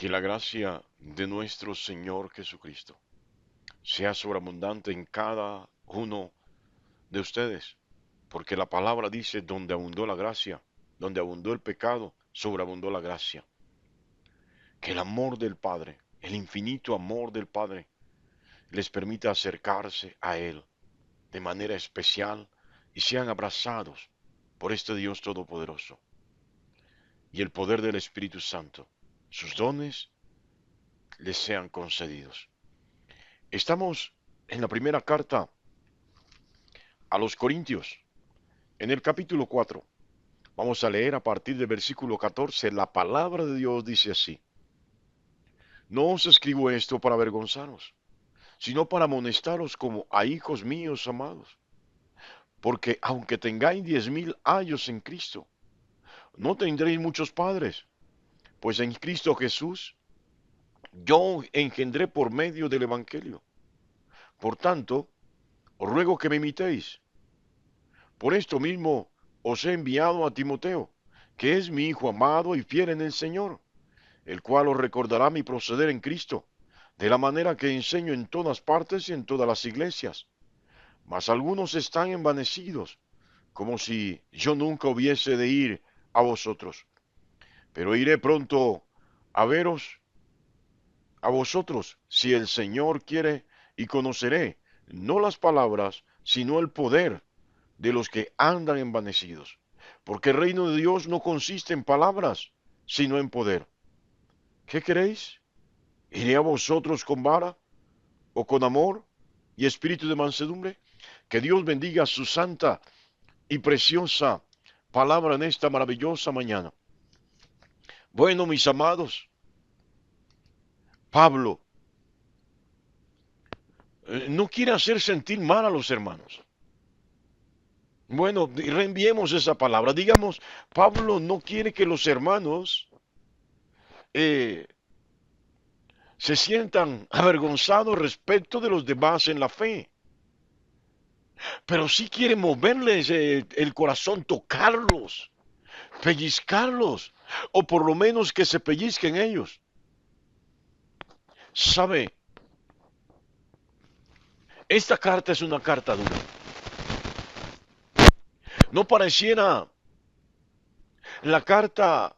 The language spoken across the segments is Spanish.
Que la gracia de nuestro Señor Jesucristo sea sobreabundante en cada uno de ustedes, porque la palabra dice, donde abundó la gracia, donde abundó el pecado, sobreabundó la gracia. Que el amor del Padre, el infinito amor del Padre, les permita acercarse a Él de manera especial y sean abrazados por este Dios Todopoderoso y el poder del Espíritu Santo. Sus dones les sean concedidos. Estamos en la primera carta a los Corintios, en el capítulo 4. Vamos a leer a partir del versículo 14. La palabra de Dios dice así: No os escribo esto para avergonzaros, sino para amonestaros como a hijos míos amados. Porque aunque tengáis 10.000 años en Cristo, no tendréis muchos padres, pues en Cristo Jesús yo engendré por medio del Evangelio. Por tanto, os ruego que me imitéis. Por esto mismo os he enviado a Timoteo, que es mi hijo amado y fiel en el Señor, el cual os recordará mi proceder en Cristo, de la manera que enseño en todas partes y en todas las iglesias. Mas algunos están envanecidos, como si yo nunca hubiese de ir a vosotros. Pero iré pronto a veros a vosotros, si el Señor quiere, y conoceré no las palabras, sino el poder de los que andan envanecidos. Porque el reino de Dios no consiste en palabras, sino en poder. ¿Qué queréis? ¿Iré a vosotros con vara o con amor y espíritu de mansedumbre? Que Dios bendiga su santa y preciosa palabra en esta maravillosa mañana. Bueno, mis amados, Pablo no quiere hacer sentir mal a los hermanos. Bueno, reenviemos esa palabra. Digamos, Pablo no quiere que los hermanos eh, se sientan avergonzados respecto de los demás en la fe, pero sí quiere moverles el corazón, tocarlos, pellizcarlos, o por lo menos que se pellizquen ellos. ¿Sabe? Esta carta es una carta dura. No pareciera la carta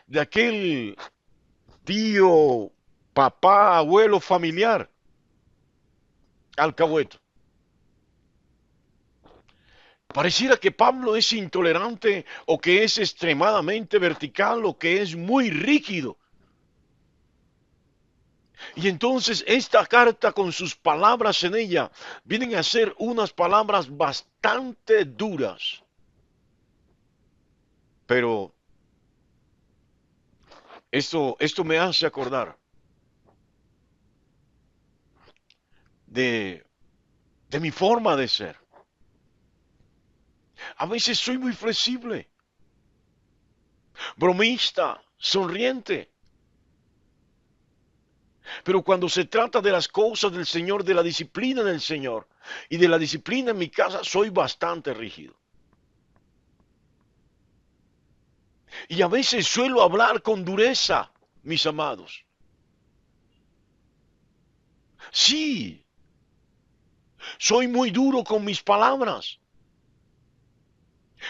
de aquel tío, papá, abuelo familiar, alcahueto. Pareciera que Pablo es intolerante o que es extremadamente vertical o que es muy rígido. Y entonces esta carta con sus palabras en ella vienen a ser unas palabras bastante duras. Pero esto me hace acordar de, de mi forma de ser. A veces soy muy flexible, bromista, sonriente. Pero cuando se trata de las cosas del Señor, de la disciplina del Señor y de la disciplina en mi casa, soy bastante rígido. Y a veces suelo hablar con dureza, mis amados. Sí, soy muy duro con mis palabras.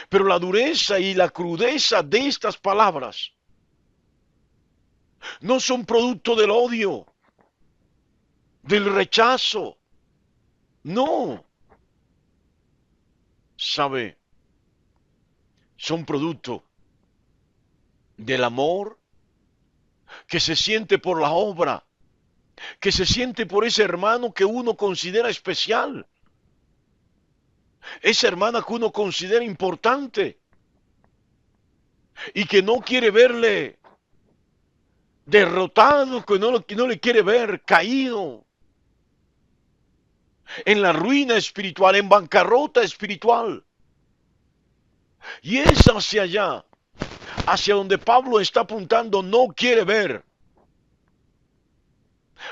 Pero la dureza y la crudeza de estas palabras no son producto del odio, del rechazo. No, sabe, son producto del amor que se siente por la obra, que se siente por ese hermano que uno considera especial, esa hermana que uno considera importante y que no quiere verle derrotado, que no le quiere ver caído, en la ruina espiritual, en bancarrota espiritual. Y es hacia allá, hacia donde Pablo está apuntando, no quiere ver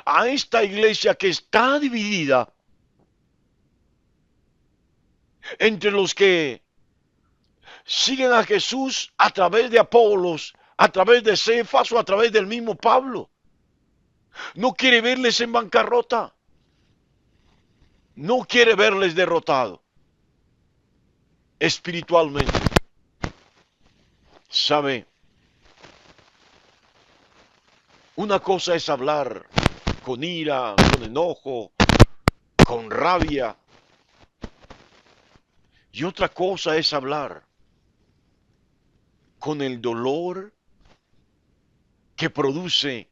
a esta iglesia que está dividida entre los que siguen a Jesús a través de Apolos, a través de Cefas o a través del mismo Pablo. No quiere verles en bancarrota. No quiere verles derrotados espiritualmente. ¿Sabe? Una cosa es hablar con ira, con enojo, con rabia. Y otra cosa es hablar con el dolor que produce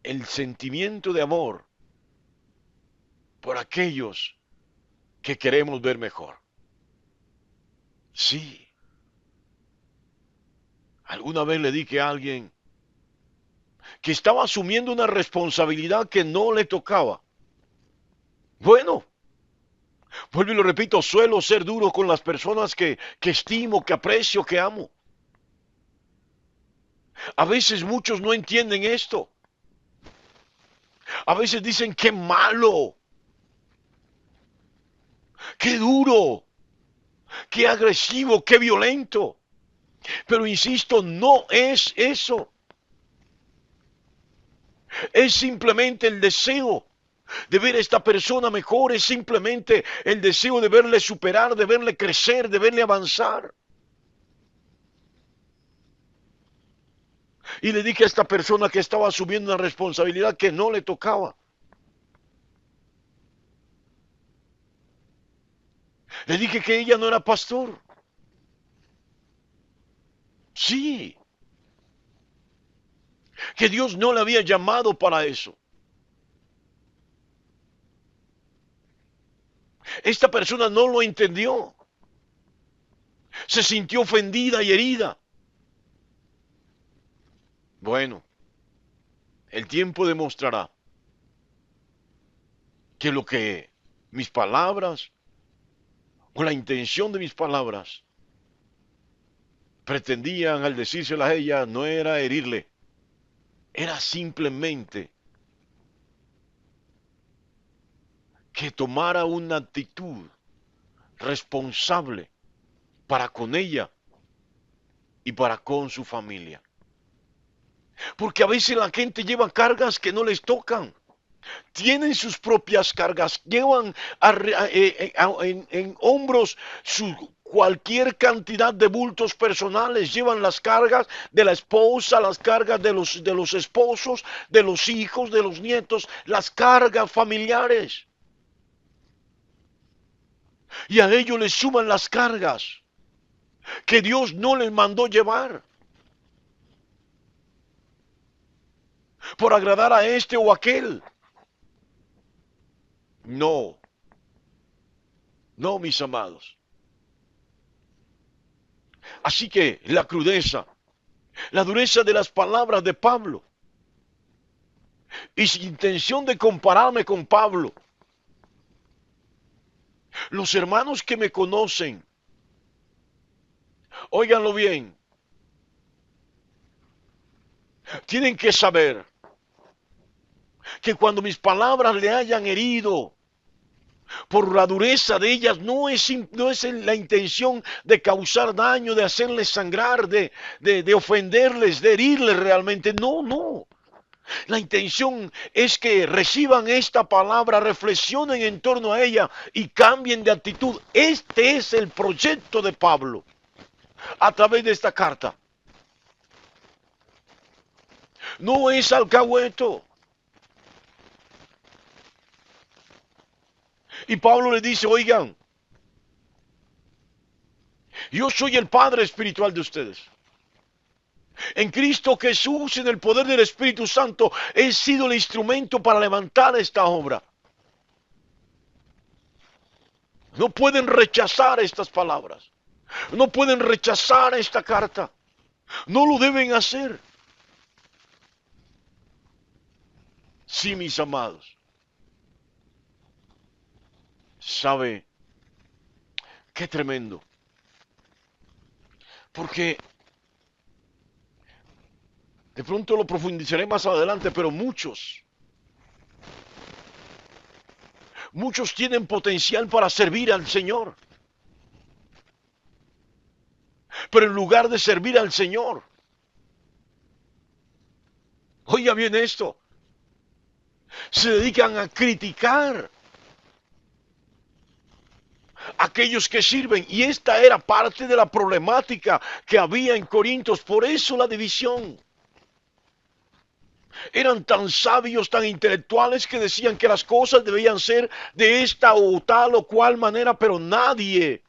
el sentimiento de amor por aquellos que queremos ver mejor. Sí, alguna vez le dije a alguien que estaba asumiendo una responsabilidad que no le tocaba. Bueno, vuelvo y lo repito, suelo ser duro con las personas que estimo, que aprecio, que amo. A veces muchos no entienden esto. A veces dicen, qué malo, qué duro, qué agresivo, qué violento. Pero insisto, no es eso. Es simplemente el deseo de ver a esta persona mejor, es simplemente el deseo de verle superar, de verle crecer, de verle avanzar. Y le dije a esta persona que estaba asumiendo una responsabilidad que no le tocaba. Le dije que ella no era pastor. Sí, que Dios no le había llamado para eso. Esta persona no lo entendió. Se sintió ofendida y herida. Bueno, el tiempo demostrará que lo que mis palabras o la intención de mis palabras pretendían al decírsela a ella no era herirle, era simplemente que tomara una actitud responsable para con ella y para con su familia. Porque a veces la gente lleva cargas que no les tocan. Tienen sus propias cargas, llevan en hombros cualquier cantidad de bultos personales, llevan las cargas de la esposa, las cargas de los esposos, de los hijos, de los nietos, las cargas familiares. Y a ellos les suman las cargas que Dios no les mandó llevar por agradar a este o aquel. No, no, mis amados. Así que la crudeza, la dureza de las palabras de Pablo, y sin intención de compararme con Pablo, los hermanos que me conocen, óiganlo bien, tienen que saber que cuando mis palabras le hayan herido, por la dureza de ellas, no es la intención de causar daño, de hacerles sangrar, de ofenderles, de herirles realmente. No, no. La intención es que reciban esta palabra, reflexionen en torno a ella y cambien de actitud. Este es el proyecto de Pablo a través de esta carta. No es alcahueto. Y Pablo le dice, oigan, yo soy el Padre espiritual de ustedes. En Cristo Jesús, en el poder del Espíritu Santo, he sido el instrumento para levantar esta obra. No pueden rechazar estas palabras. No pueden rechazar esta carta. No lo deben hacer. Sí, mis amados. ¿Sabe qué tremendo? Porque de pronto lo profundizaré más adelante, pero muchos tienen potencial para servir al Señor. Pero en lugar de servir al Señor, oiga bien esto, se dedican a criticar a aquellos que sirven. Y esta era parte de la problemática que había en Corintios. Por eso la división. Eran tan sabios, tan intelectuales que decían que las cosas debían ser de esta o tal o cual manera, pero nadie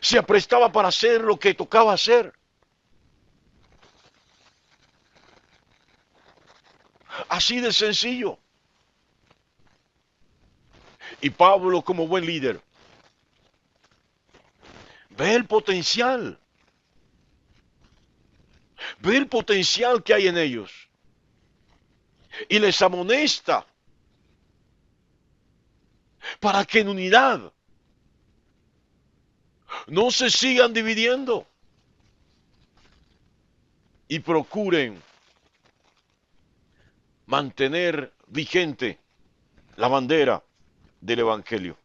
se aprestaba para hacer lo que tocaba hacer. Así de sencillo. Y Pablo, como buen líder, ve el potencial. Ve el potencial que hay en ellos. Y les amonesta para que en unidad no se sigan dividiendo y procuren mantener vigente la bandera del Evangelio.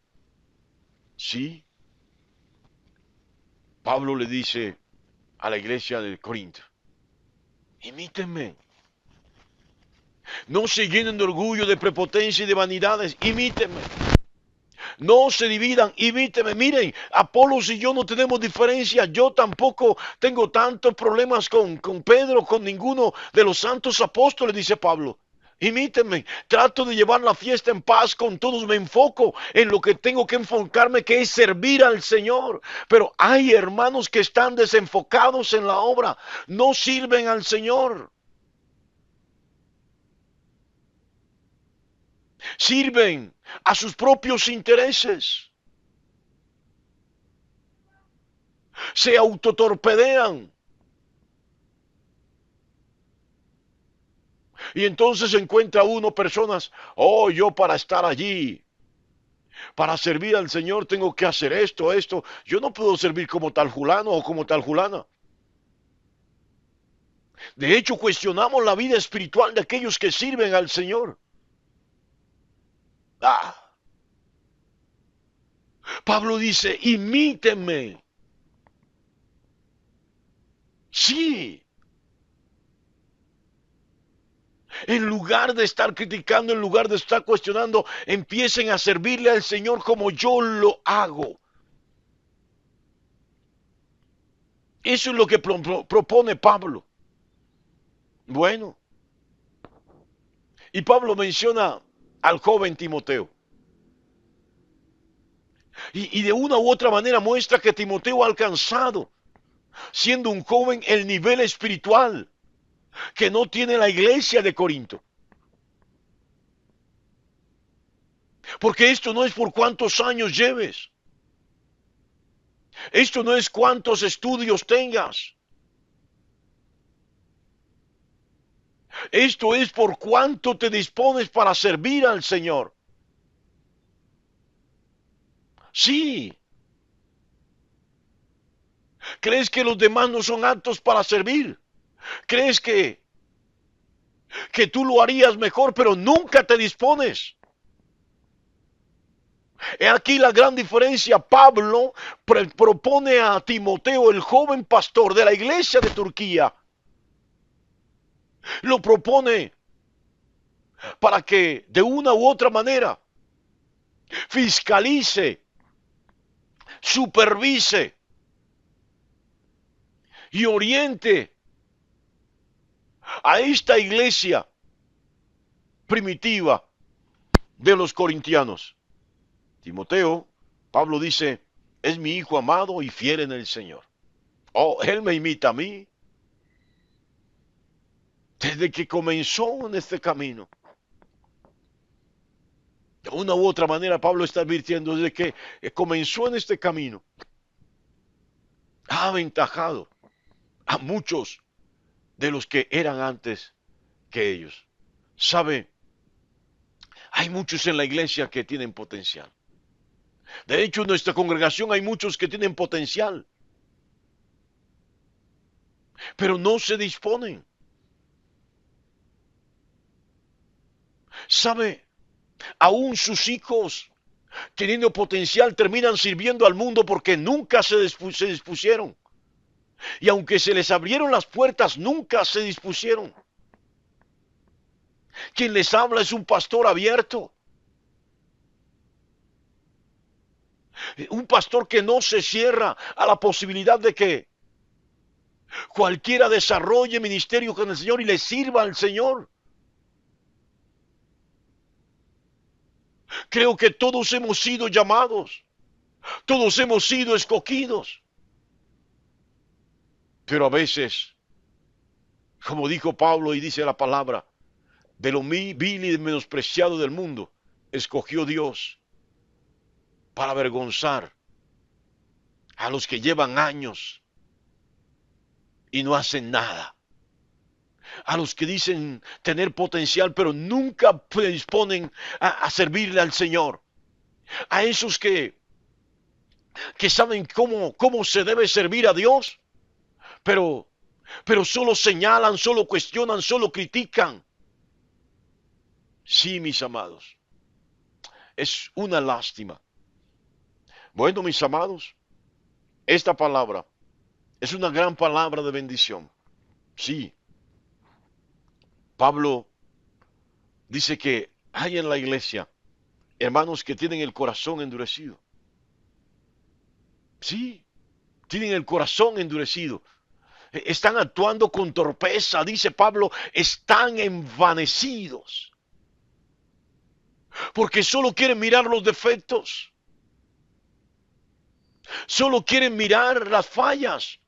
Sí, Pablo le dice a la iglesia de Corinto, imítenme. No se llenen de orgullo, de prepotencia y de vanidades, imítenme. No se dividan, imítenme. Miren, Apolos y yo no tenemos diferencia. Yo tampoco tengo tantos problemas con Pedro, con ninguno de los santos apóstoles, dice Pablo. Imítenme, trato de llevar la fiesta en paz con todos, me enfoco en lo que tengo que enfocarme, que es servir al Señor. Pero hay hermanos que están desenfocados en la obra, no sirven al Señor. Sirven a sus propios intereses. Se autotorpedean. Y entonces encuentra uno personas, oh, yo para estar allí, para servir al Señor tengo que hacer esto, esto. Yo no puedo servir como tal fulano o como tal fulana. De hecho, cuestionamos la vida espiritual de aquellos que sirven al Señor. Ah, Pablo dice, imítenme. Sí. En lugar de estar criticando, en lugar de estar cuestionando, empiecen a servirle al Señor como yo lo hago. Eso es lo que propone Pablo. Bueno, y Pablo menciona al joven Timoteo. Y de una u otra manera muestra que Timoteo ha alcanzado, siendo un joven, el nivel espiritual que no tiene la iglesia de Corinto. Porque esto no es por cuántos años lleves. Esto no es cuántos estudios tengas. Esto es por cuánto te dispones para servir al Señor. Sí. ¿Crees que los demás no son aptos para servir? ¿Crees que tú lo harías mejor, pero nunca te dispones? He aquí la gran diferencia. Pablo propone a Timoteo, el joven pastor de la iglesia de Turquía, lo propone para que de una u otra manera fiscalice, supervise y oriente a esta iglesia primitiva de los corintianos. Timoteo, Pablo dice, es mi hijo amado y fiel en el Señor. Oh, él me imita a mí desde que comenzó en este camino. De una u otra manera, Pablo está advirtiendo desde que comenzó en este camino. Ha aventajado a muchos de los que eran antes que ellos. ¿Sabe? Hay muchos en la iglesia que tienen potencial. De hecho, en nuestra congregación hay muchos que tienen potencial, pero no se disponen. ¿Sabe? Aún sus hijos teniendo potencial, terminan sirviendo al mundo porque nunca se dispusieron. Y aunque se les abrieron las puertas, nunca se dispusieron. Quien les habla es un pastor abierto. Un pastor que no se cierra a la posibilidad de que cualquiera desarrolle ministerio con el Señor y le sirva al Señor. Creo que todos hemos sido llamados. Todos hemos sido escogidos. Pero a veces, como dijo Pablo y dice la palabra, de lo vil y menospreciado del mundo, escogió Dios para avergonzar a los que llevan años y no hacen nada. A los que dicen tener potencial, pero nunca se disponen a servirle al Señor. A esos que saben cómo se debe servir a Dios, pero solo señalan, solo cuestionan, solo critican. Sí, mis amados, es una lástima. Bueno, mis amados, esta palabra es una gran palabra de bendición. Sí, Pablo dice que hay en la iglesia hermanos que tienen el corazón endurecido. Sí, tienen el corazón endurecido. Están actuando con torpeza, dice Pablo, están envanecidos. Porque solo quieren mirar los defectos. Solo quieren mirar las fallas.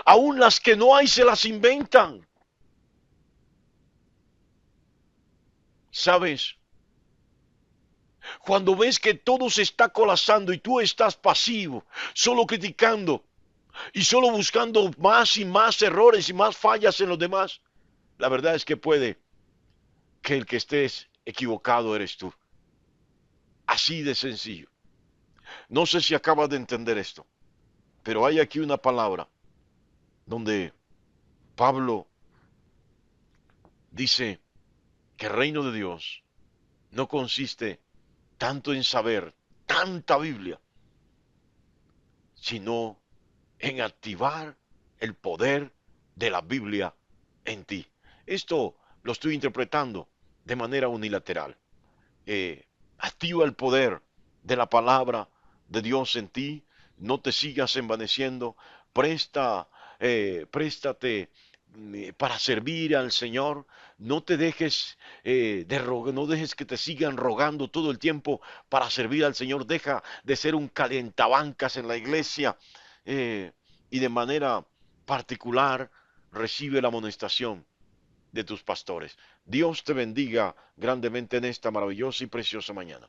Aún las que no hay se las inventan. ¿Sabes? Cuando ves que todo se está colapsando y tú estás pasivo, solo criticando y solo buscando más y más errores y más fallas en los demás, la verdad es que puede que el que estés equivocado eres tú. Así de sencillo. No sé si acabas de entender esto, pero hay aquí una palabra donde Pablo dice que el reino de Dios no consiste tanto en saber tanta Biblia, sino en activar el poder de la Biblia en ti. Esto lo estoy interpretando de manera unilateral. Activa el poder de la palabra de Dios en ti. No te sigas envaneciendo. Préstate para servir al Señor. No te dejes no dejes que te sigan rogando todo el tiempo para servir al Señor. Deja de ser un calientabancas en la iglesia y de manera particular recibe la amonestación de tus pastores. Dios te bendiga grandemente en esta maravillosa y preciosa mañana.